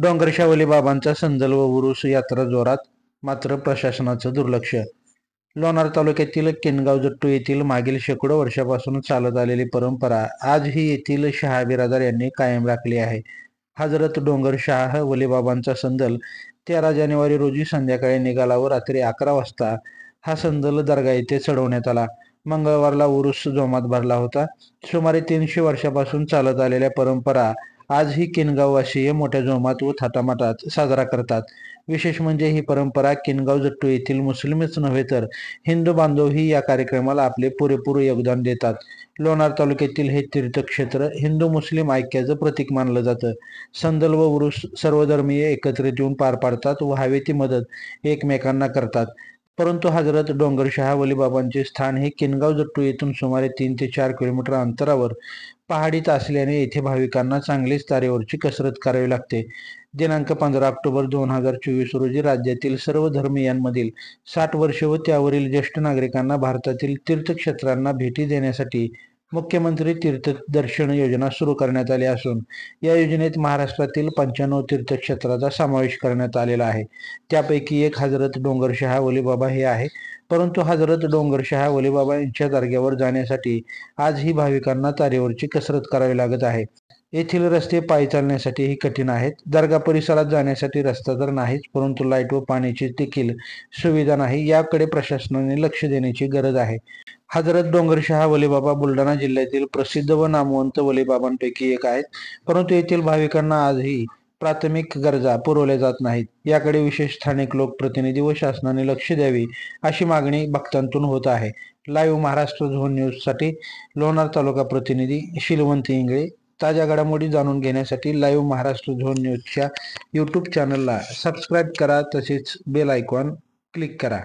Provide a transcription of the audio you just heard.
डोंगरशावली बाबांचा संदल व उरूस यात्रा जोरात, मात्र प्रशासनाचं दुर्लक्ष. लोणार तालुक्यातील किनगाव जट्टू येथील मागील शेकडो वर्षापासून चालत आलेली परंपरा आजही येथील शहा बिरादर यांनी कायम राखली आहे. हजरत डोंगरशाह वलीबाबांचा संदल 13 जानेवारी रोजी संध्याकाळी निघाला व रात्री 11 वाजता हा संदल दर्गा येथे चढवण्यात आला. मंगळवारला उरूस जोमात भरला होता. सुमारे 300 वर्षापासून चालत आलेल्या परंपरा आजही किनगाववासीय मोठ्या जोमात व थाटामाटात साजरा करतात. विशेष म्हणजे ही परंपरा किनगाव जट्टू येथील मुस्लिमच नव्हे तर हिंदू बांधवही या कार्यक्रमाला आपले पुरेपूर योगदान देतात. लोणार तालुक्यातील हे तीर्थक्षेत्र हिंदू मुस्लिम ऐक्याचं प्रतीक मानलं जातं. संदल व उरूस सर्वधर्मीय एकत्रित येऊन पार पाडतात व हवी ती मदत एकमेकांना करतात. परंतु हजरत डोंगरशाह वलीबाबांचे स्थान हे किनगाव जट्टू येथून सुमारे 3 ते 4 किलोमीटर अंतरावर पहाडीत असल्याने येथे भाविकांना चांगलीच तारेवरची कसरत करावी लागते. दिनांक 15 ऑक्टोबर 2024 रोजी राज्यातील सर्व धर्मीयांमधील 60 वर्ष व त्यावरील ज्येष्ठ नागरिकांना भारतातील तीर्थक्षेत्रांना भेटी देण्यासाठी मुख्यमंत्री तीर्थदर्शन योजना सुरू करण्यात आली असून या योजनेत महाराष्ट्रातील 95 तीर्थक्षेत्राचा समावेश करण्यात आलेला आहे. त्यापैकी एक हजरत डोंगरशाह वलीबाबा हे आहे. परंतु हजरत डोंगरशाह वलीबाबा यांच्या दर्ग्यावर जाण्यासाठी आजही भाविकांना तारेवरची कसरत करावी लागत आहे. येथील रस्ते पायी चालण्यासाठीही कठीण आहेत. दर्गा परिसरात जाण्यासाठी रस्ता तर नाहीच, परंतु लाईट व पाण्याची देखील सुविधा नाही. याकडे प्रशासनाने लक्ष देण्याची गरज आहे. हजरत डोंगरशाह वलीबाबा बुलढाणा जिल्ह्यातील प्रसिद्ध व नामवंत वलीबाबांपैकी एक आहेत. परंतु येथील भाविकांना आजही प्राथमिक गरजा पुरवल्या जात नाहीत. याकडे विशेष स्थानिक लोकप्रतिनिधी व शासनाने लक्ष द्यावे अशी मागणी भक्तांतून होत आहे. लाईव्ह महाराष्ट्र झोन न्यूजसाठी लोणार तालुका प्रतिनिधी शीलवंत इंगळे. ताज्या घडामोडी जाणून घेण्यासाठी लाईव्ह महाराष्ट्र झोन न्यूजच्या यूट्यूब चॅनलला सबस्क्राईब करा, तसेच बेल आयकॉन क्लिक करा.